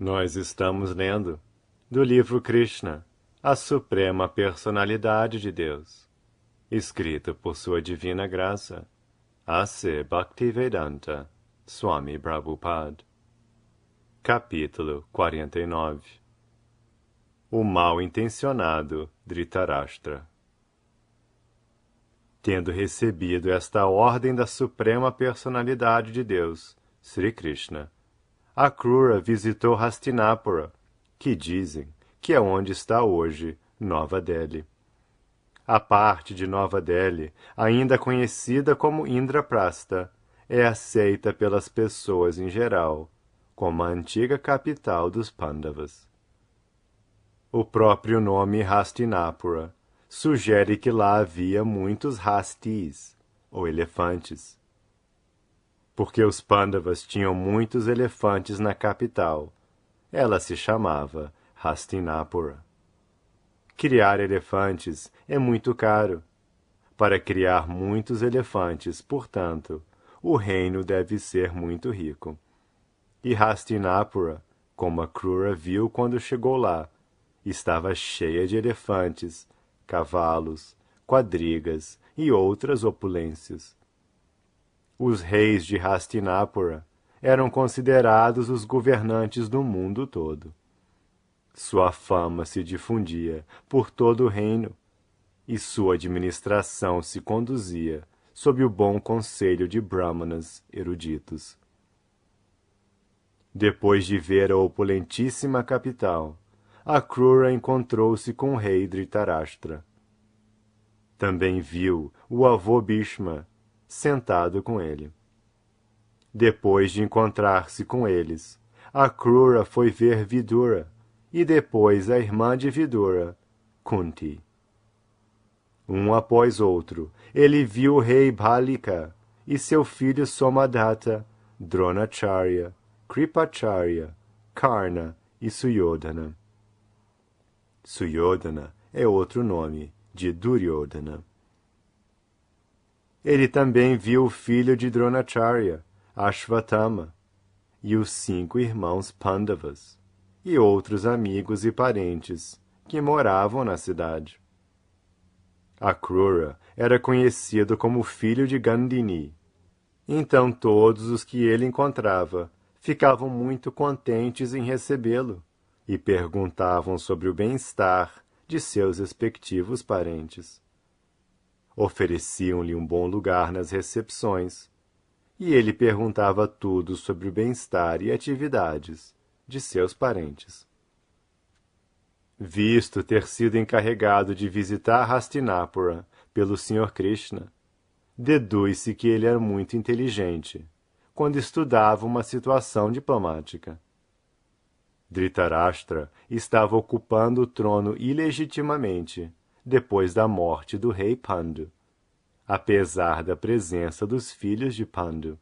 Nós estamos lendo do livro Krishna, a Suprema Personalidade de Deus, escrito por Sua Divina Graça, A.C. Bhaktivedanta Swami Prabhupada. Capítulo 49. O mal-intencionado Dhritarashtra. Tendo recebido esta ordem da Suprema Personalidade de Deus, Sri Krishna, Akrura visitou Hastinapura, que dizem que é onde está hoje Nova Delhi. A parte de Nova Delhi, ainda conhecida como Indraprastha, é aceita pelas pessoas em geral como a antiga capital dos Pandavas. O próprio nome Hastinapura sugere que lá havia muitos Hastis, ou elefantes. Porque os Pandavas tinham muitos elefantes na capital, ela se chamava Hastinapura. Criar elefantes é muito caro. Para criar muitos elefantes, portanto, o reino deve ser muito rico. E Hastinapura, como Akrura viu quando chegou lá, estava cheia de elefantes, cavalos, quadrigas e outras opulências. Os reis de Hastinapura eram considerados os governantes do mundo todo. Sua fama se difundia por todo o reino, e sua administração se conduzia sob o bom conselho de brahmanas eruditos. Depois de ver a opulentíssima capital, Akrura encontrou-se com o rei Dhritarashtra. Também viu o avô Bhishma sentado com ele. Depois de encontrar-se com eles, Akrura foi ver Vidura e depois a irmã de Vidura, Kunti. Um após outro, ele viu o rei Bhalika e seu filho Somadatta, Dronacharya, Kripacharya, Karna e Suyodhana. Suyodhana é outro nome de Duryodhana. Ele também viu o filho de Dronacharya, Ashvatthama, e os 5 irmãos Pandavas, e outros amigos e parentes que moravam na cidade. Akrura era conhecido como filho de Gandhini. Então todos os que ele encontrava ficavam muito contentes em recebê-lo e perguntavam sobre o bem-estar de seus respectivos parentes. Ofereciam-lhe um bom lugar nas recepções, e ele perguntava tudo sobre o bem-estar e atividades de seus parentes. Visto ter sido encarregado de visitar Hastinapura pelo Sr. Krishna, deduz-se que ele era muito inteligente quando estudava uma situação diplomática. Dhritarashtra estava ocupando o trono ilegitimamente depois da morte do rei Pandu, apesar da presença dos filhos de Pandu.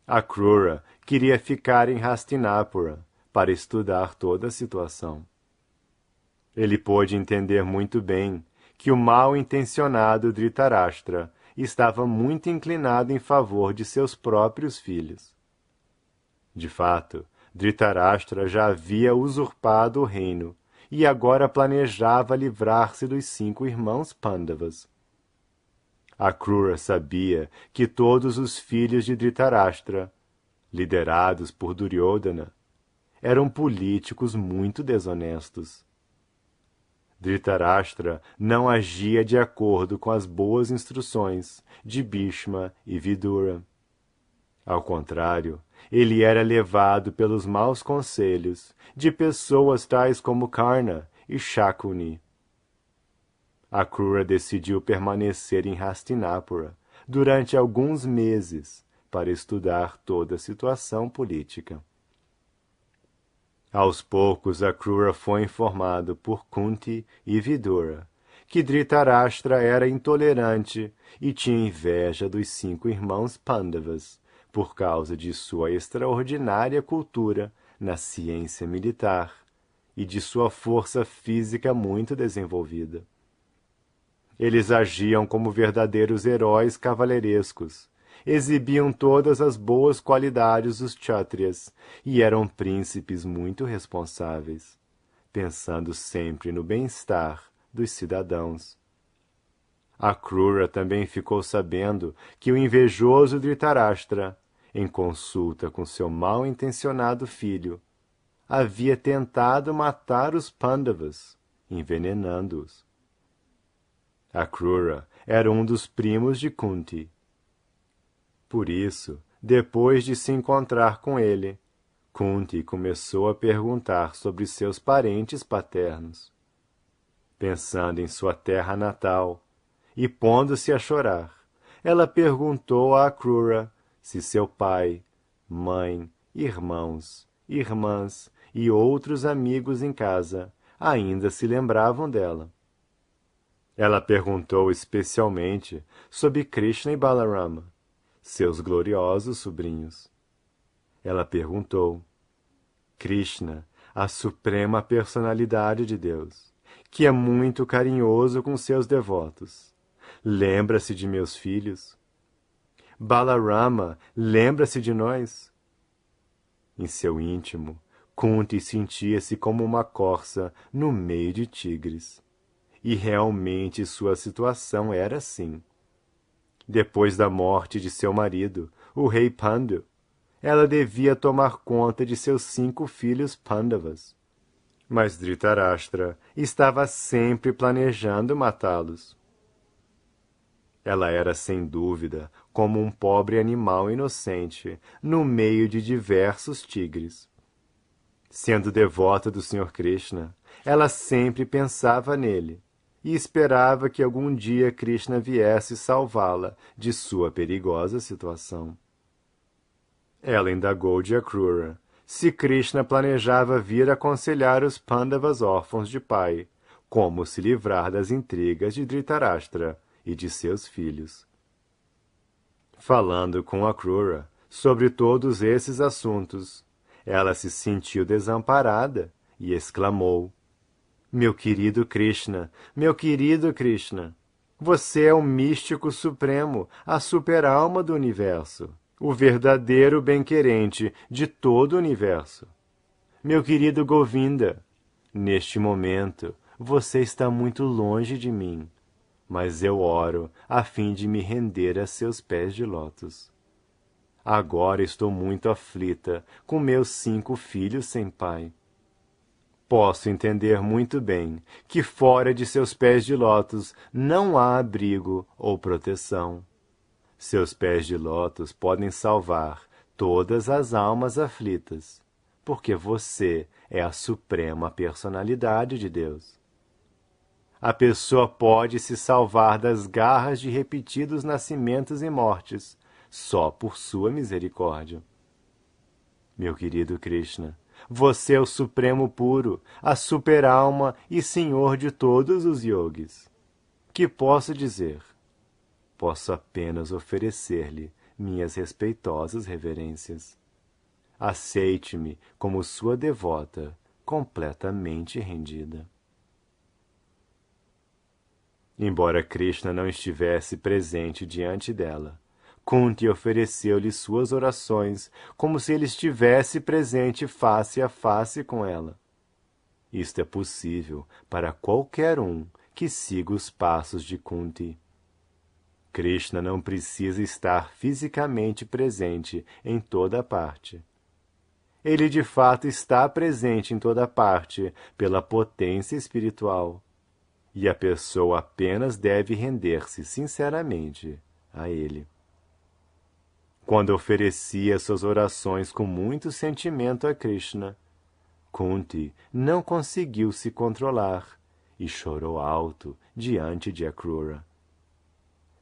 Akrura queria ficar em Hastinapura para estudar toda a situação. Ele pôde entender muito bem que o mal-intencionado Dhritarashtra estava muito inclinado em favor de seus próprios filhos. De fato, Dhritarashtra já havia usurpado o reino e agora planejava livrar-se dos 5 irmãos Pandavas. Akrura sabia que todos os filhos de Dhritarashtra, liderados por Duryodhana, eram políticos muito desonestos. Dhritarashtra não agia de acordo com as boas instruções de Bhishma e Vidura. Ao contrário, ele era levado pelos maus conselhos de pessoas tais como Karna e Shakuni. Akrura decidiu permanecer em Hastinapura durante alguns meses para estudar toda a situação política. Aos poucos, Akrura foi informado por Kunti e Vidura que Dhritarashtra era intolerante e tinha inveja dos 5 irmãos Pandavas por causa de sua extraordinária cultura na ciência militar e de sua força física muito desenvolvida. Eles agiam como verdadeiros heróis cavalheirescos exibiam todas as boas qualidades dos Kshatriyas e eram príncipes muito responsáveis, pensando sempre no bem-estar dos cidadãos. Akrura também ficou sabendo que o invejoso Dhritarashtra, em consulta com seu mal-intencionado filho, havia tentado matar os Pandavas, envenenando-os. Akrura era um dos primos de Kunti. Por isso, depois de se encontrar com ele, Kunti começou a perguntar sobre seus parentes paternos. Pensando em sua terra natal e pondo-se a chorar, ela perguntou a Akrura se seu pai, mãe, irmãos, irmãs e outros amigos em casa ainda se lembravam dela. Ela perguntou especialmente sobre Krishna e Balarama, seus gloriosos sobrinhos. Ela perguntou: Krishna, a suprema personalidade de Deus, que é muito carinhoso com seus devotos, lembra-se de meus filhos? Balarama lembra-se de nós? Em seu íntimo, Kunti sentia-se como uma corça no meio de tigres. E realmente sua situação era assim. Depois da morte de seu marido, o rei Pandu, ela devia tomar conta de seus 5 filhos Pandavas. Mas Dhritarashtra estava sempre planejando matá-los. Ela era, sem dúvida, como um pobre animal inocente no meio de diversos tigres. Sendo devota do Sr. Krishna, ela sempre pensava nele e esperava que algum dia Krishna viesse salvá-la de sua perigosa situação. Ela indagou de Akrura se Krishna planejava vir aconselhar os Pandavas órfãos de pai como se livrar das intrigas de Dhritarashtra e de seus filhos. Falando com Akrura sobre todos esses assuntos, ela se sentiu desamparada e exclamou: Meu querido Krishna, você é o místico supremo, a super-alma do universo, o verdadeiro bem-querente de todo o universo. Meu querido Govinda, neste momento você está muito longe de mim, mas eu oro a fim de me render a seus pés de lótus. Agora estou muito aflita com meus 5 filhos sem pai. Posso entender muito bem que fora de seus pés de lótus não há abrigo ou proteção. Seus pés de lótus podem salvar todas as almas aflitas, porque você é a suprema personalidade de Deus. A pessoa pode se salvar das garras de repetidos nascimentos e mortes, só por sua misericórdia. Meu querido Krishna, você é o Supremo Puro, a super-alma e Senhor de todos os yogis. Que posso dizer? Posso apenas oferecer-lhe minhas respeitosas reverências. Aceite-me como sua devota, completamente rendida. Embora Krishna não estivesse presente diante dela, Kunti ofereceu-lhe suas orações como se ele estivesse presente face a face com ela. Isto é possível para qualquer um que siga os passos de Kunti. Krishna não precisa estar fisicamente presente em toda parte. Ele de fato está presente em toda parte pela potência espiritual, e a pessoa apenas deve render-se sinceramente a ele. Quando oferecia suas orações com muito sentimento a Krishna, Kunti não conseguiu se controlar e chorou alto diante de Akrura.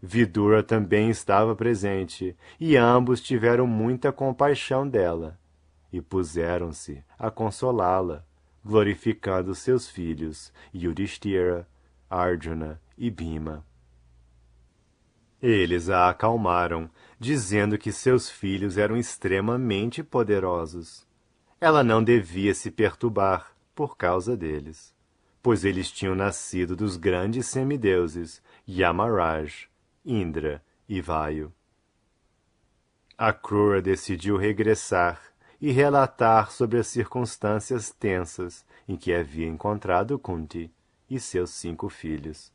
Vidura também estava presente, e ambos tiveram muita compaixão dela, e puseram-se a consolá-la, glorificando seus filhos, Yudhishthira, Arjuna e Bhima. Eles a acalmaram, dizendo que seus filhos eram extremamente poderosos. Ela não devia se perturbar por causa deles, pois eles tinham nascido dos grandes semideuses Yamaraj, Indra e Vayu. Akrura decidiu regressar e relatar sobre as circunstâncias tensas em que havia encontrado Kunti e seus 5 filhos.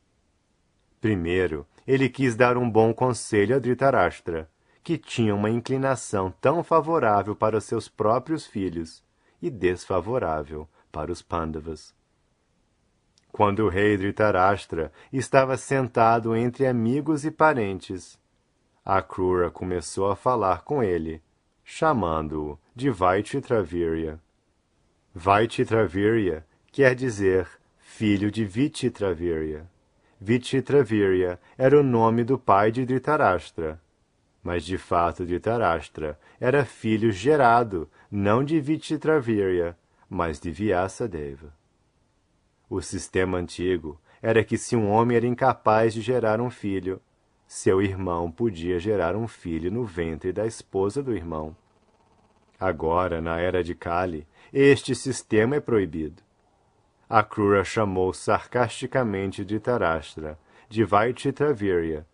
Primeiro, ele quis dar um bom conselho a Dhritarashtra, que tinha uma inclinação tão favorável para os seus próprios filhos e desfavorável para os Pandavas. Quando o rei Dhritarashtra estava sentado entre amigos e parentes, Akrura começou a falar com ele, chamando-o de Vaichitravirya. Vaichitravirya quer dizer filho de Vichitravirya. Vichitravirya era o nome do pai de Dhritarashtra, mas de fato Dhritarashtra era filho gerado não de Vichitravirya, mas de Vyasadeva. O sistema antigo era que se um homem era incapaz de gerar um filho, seu irmão podia gerar um filho no ventre da esposa do irmão. Agora, na era de Kali, este sistema é proibido. Akrura chamou sarcasticamente Dhritarashtra de Vaichitravirya,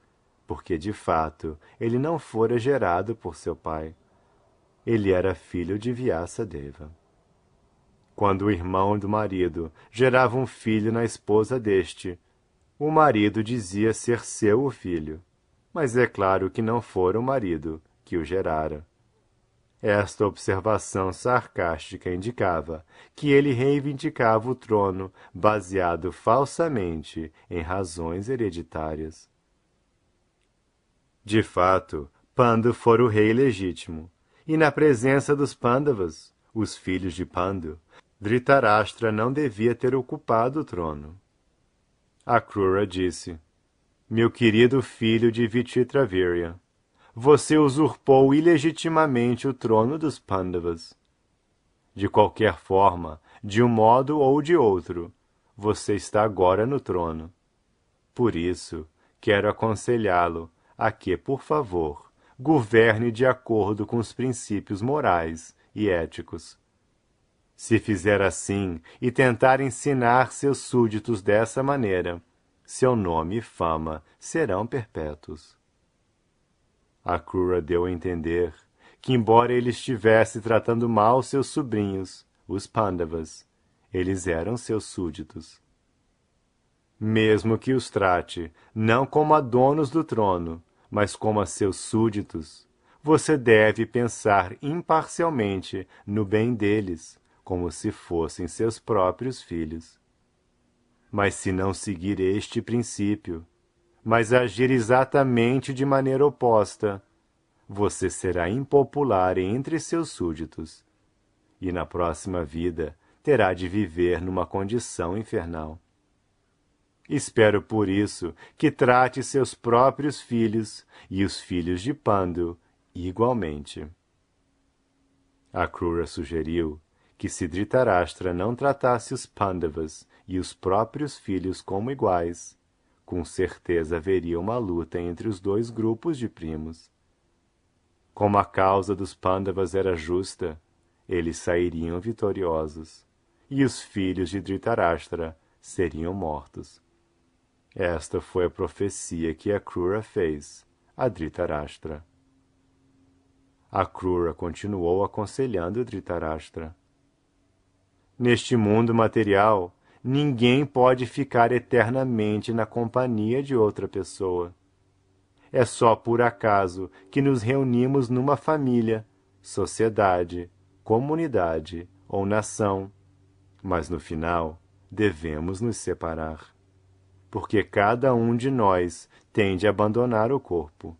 porque de fato ele não fora gerado por seu pai. Ele era filho de Vyasadeva. Quando o irmão do marido gerava um filho na esposa deste, o marido dizia ser seu o filho, mas é claro que não fora o marido que o gerara. Esta observação sarcástica indicava que ele reivindicava o trono baseado falsamente em razões hereditárias. De fato, Pandu fora o rei legítimo, e na presença dos Pandavas, os filhos de Pandu, Dhritarashtra não devia ter ocupado o trono. Akrura disse: meu querido filho de Vichitravirya, você usurpou ilegitimamente o trono dos Pandavas. De qualquer forma, de um modo ou de outro, você está agora no trono. Por isso, quero aconselhá-lo a que, por favor, governe de acordo com os princípios morais e éticos. Se fizer assim e tentar ensinar seus súditos dessa maneira, seu nome e fama serão perpétuos. Akrura deu a entender que, embora ele estivesse tratando mal seus sobrinhos, os Pandavas, eles eram seus súditos. Mesmo que os trate não como a donos do trono, mas como a seus súditos, você deve pensar imparcialmente no bem deles, como se fossem seus próprios filhos. Mas se não seguir este princípio, mas agir exatamente de maneira oposta, você será impopular entre seus súditos, e na próxima vida terá de viver numa condição infernal. Espero por isso que trate seus próprios filhos e os filhos de Pandu igualmente. Akrura sugeriu que se Dhritarashtra não tratasse os Pandavas e os próprios filhos como iguais, com certeza haveria uma luta entre os 2 grupos de primos. Como a causa dos Pandavas era justa, eles sairiam vitoriosos, e os filhos de Dhritarashtra seriam mortos. Esta foi a profecia que Akrura fez a Dhritarashtra. Akrura continuou aconselhando Dhritarashtra. Neste mundo material, ninguém pode ficar eternamente na companhia de outra pessoa. É só por acaso que nos reunimos numa família, sociedade, comunidade ou nação, mas no final devemos nos separar, porque cada um de nós tem de abandonar o corpo.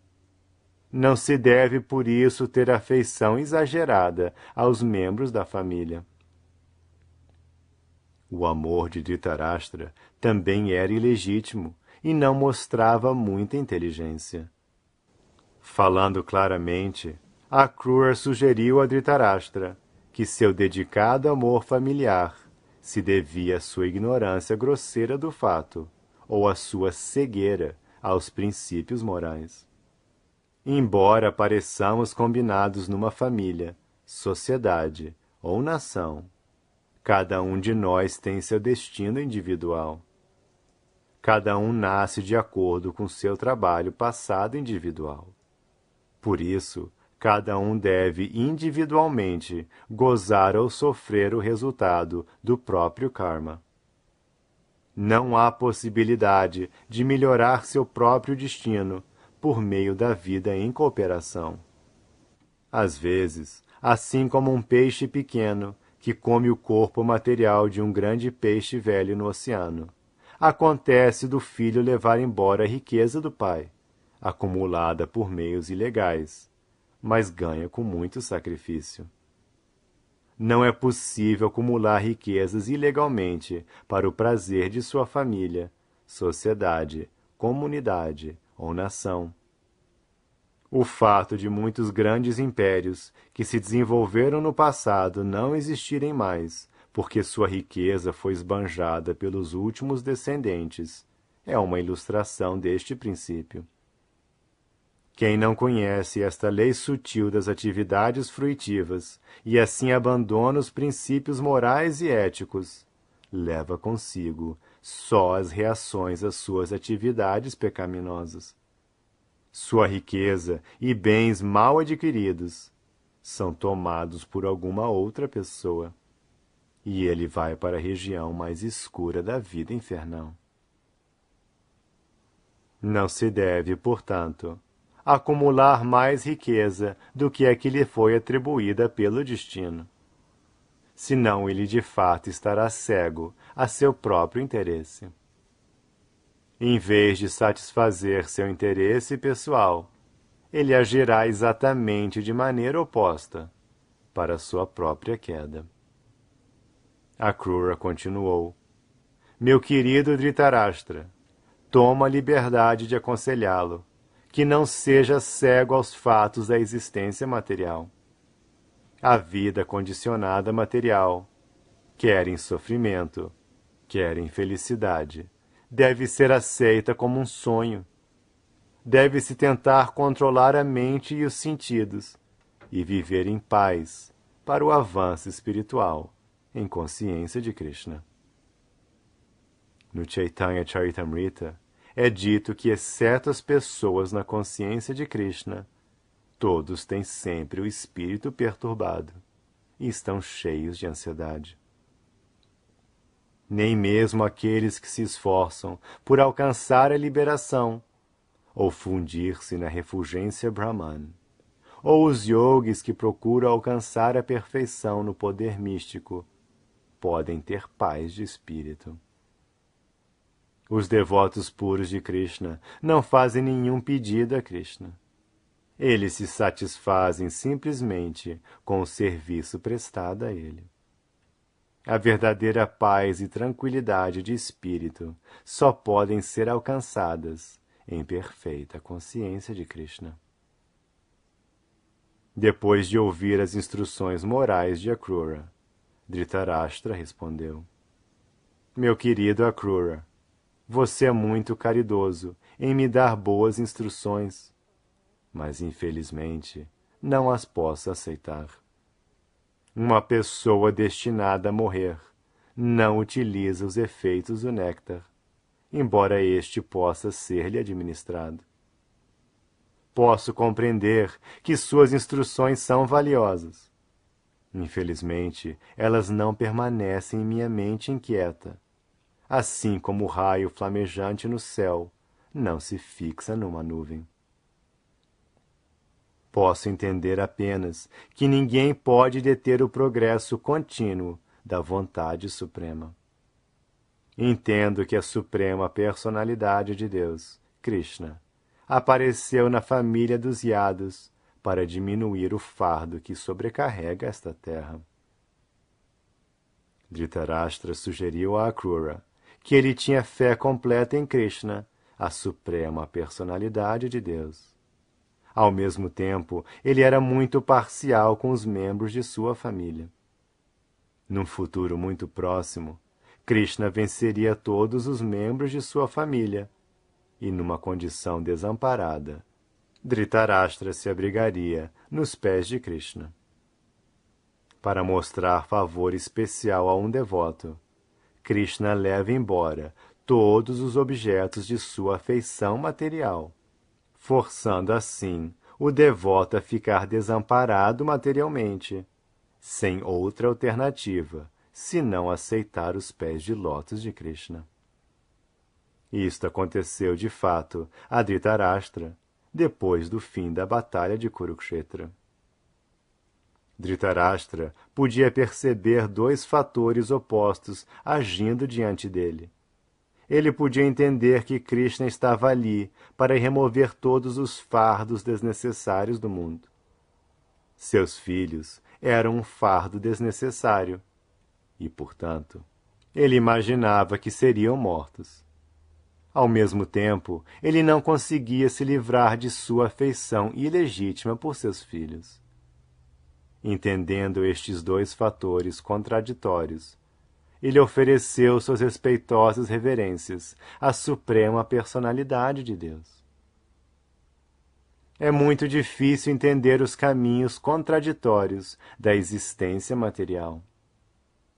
Não se deve por isso ter afeição exagerada aos membros da família. O amor de Dhritarashtra também era ilegítimo e não mostrava muita inteligência. Falando claramente, Akrura sugeriu a Dhritarashtra que seu dedicado amor familiar se devia à sua ignorância grosseira do fato ou à sua cegueira aos princípios morais. Embora pareçamos combinados numa família, sociedade ou nação, cada um de nós tem seu destino individual. Cada um nasce de acordo com seu trabalho passado individual. Por isso, Cada um deve individualmente gozar ou sofrer o resultado do próprio karma. Não há possibilidade de melhorar seu próprio destino por meio da vida em cooperação. Às vezes, assim como um peixe pequeno que come o corpo material de um grande peixe velho no oceano, acontece do filho levar embora a riqueza do pai, acumulada por meios ilegais, mas ganha com muito sacrifício. Não é possível acumular riquezas ilegalmente para o prazer de sua família, sociedade, comunidade ou nação. O fato de muitos grandes impérios que se desenvolveram no passado não existirem mais, porque sua riqueza foi esbanjada pelos últimos descendentes, é uma ilustração deste princípio. Quem não conhece esta lei sutil das atividades fruitivas e assim abandona os princípios morais e éticos, leva consigo só as reações às suas atividades pecaminosas. Sua riqueza e bens mal adquiridos são tomados por alguma outra pessoa, e ele vai para a região mais escura da vida infernal. Não se deve, portanto, acumular mais riqueza do que a que lhe foi atribuída pelo destino. Senão ele de fato estará cego a seu próprio interesse. Em vez de satisfazer seu interesse pessoal, ele agirá exatamente de maneira oposta, para sua própria queda. Akrura continuou: Meu querido Dhritarashtra, toma a liberdade de aconselhá-lo, que não seja cego aos fatos da existência material. A vida condicionada material, quer em sofrimento, quer em felicidade, deve ser aceita como um sonho. Deve-se tentar controlar a mente e os sentidos e viver em paz para o avanço espiritual em consciência de Krishna. No Chaitanya Charitamrita é dito que, exceto as pessoas na consciência de Krishna, todos têm sempre o espírito perturbado e estão cheios de ansiedade. Nem mesmo aqueles que se esforçam por alcançar a liberação ou fundir-se na refulgência Brahman, ou os yogis que procuram alcançar a perfeição no poder místico, podem ter paz de espírito. Os devotos puros de Krishna não fazem nenhum pedido a Krishna. Eles se satisfazem simplesmente com o serviço prestado a ele. A verdadeira paz e tranquilidade de espírito só podem ser alcançadas em perfeita consciência de Krishna. Depois de ouvir as instruções morais de Akrura, Dhritarashtra respondeu: Meu querido Akrura, você é muito caridoso em me dar boas instruções, mas infelizmente não as posso aceitar. Uma pessoa destinada a morrer não utiliza os efeitos do néctar, embora este possa ser-lhe administrado. Posso compreender que suas instruções são valiosas. Infelizmente, elas não permanecem em minha mente inquieta, assim como o raio flamejante no céu não se fixa numa nuvem. Posso entender apenas que ninguém pode deter o progresso contínuo da vontade suprema. Entendo que a suprema personalidade de Deus, Krishna, apareceu na família dos Yados para diminuir o fardo que sobrecarrega esta terra. Dhritarashtra sugeriu a Akrura que ele tinha fé completa em Krishna, a suprema personalidade de Deus. Ao mesmo tempo, ele era muito parcial com os membros de sua família. Num futuro muito próximo, Krishna venceria todos os membros de sua família, e numa condição desamparada, Dhritarashtra se abrigaria nos pés de Krishna. Para mostrar favor especial a um devoto, Krishna leva embora todos os objetos de sua afeição material, forçando assim o devoto a ficar desamparado materialmente, sem outra alternativa, senão aceitar os pés de lótus de Krishna. Isto aconteceu de fato a Dhritarashtra, depois do fim da batalha de Kurukshetra. Dhritarashtra podia perceber dois fatores opostos agindo diante dele. Ele podia entender que Krishna estava ali para remover todos os fardos desnecessários do mundo. Seus filhos eram um fardo desnecessário e, portanto, ele imaginava que seriam mortos. Ao mesmo tempo, ele não conseguia se livrar de sua afeição ilegítima por seus filhos. Entendendo estes dois fatores contraditórios, ele ofereceu suas respeitosas reverências à suprema personalidade de Deus. É muito difícil entender os caminhos contraditórios da existência material.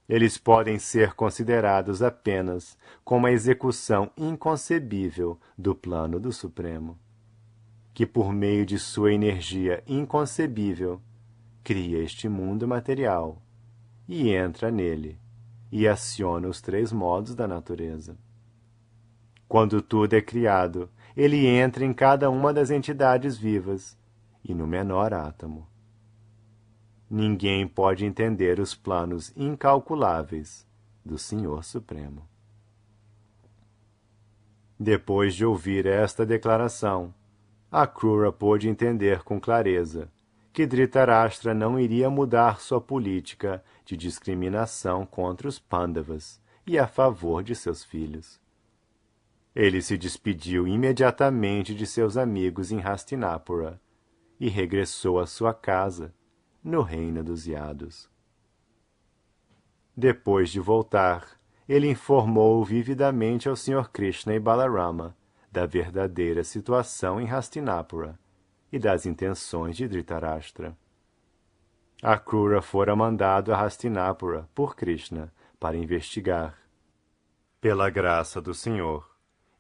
Eles podem ser considerados apenas como a execução inconcebível do plano do Supremo, que por meio de sua energia inconcebível cria este mundo material e entra nele e aciona os três modos da natureza. Quando tudo é criado, ele entra em cada uma das entidades vivas e no menor átomo. Ninguém pode entender os planos incalculáveis do Senhor Supremo. Depois de ouvir esta declaração, Akrura pôde entender com clareza que Dhritarashtra não iria mudar sua política de discriminação contra os Pandavas e a favor de seus filhos. Ele se despediu imediatamente de seus amigos em Hastinapura e regressou à sua casa, no reino dos Yados. Depois de voltar, ele informou vividamente ao Sr. Krishna e Balarama da verdadeira situação em Hastinapura e das intenções de Dhritarashtra. Akrura fora mandado a Hastinapura por Krishna para investigar. Pela graça do Senhor,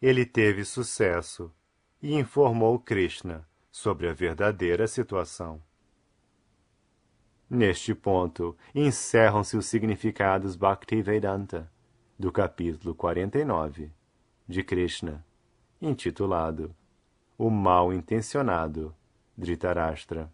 ele teve sucesso e informou Krishna sobre a verdadeira situação. Neste ponto, encerram-se os significados Bhaktivedanta, do capítulo 49, de Krishna, intitulado O Mal-Intencionado Dhritarashtra.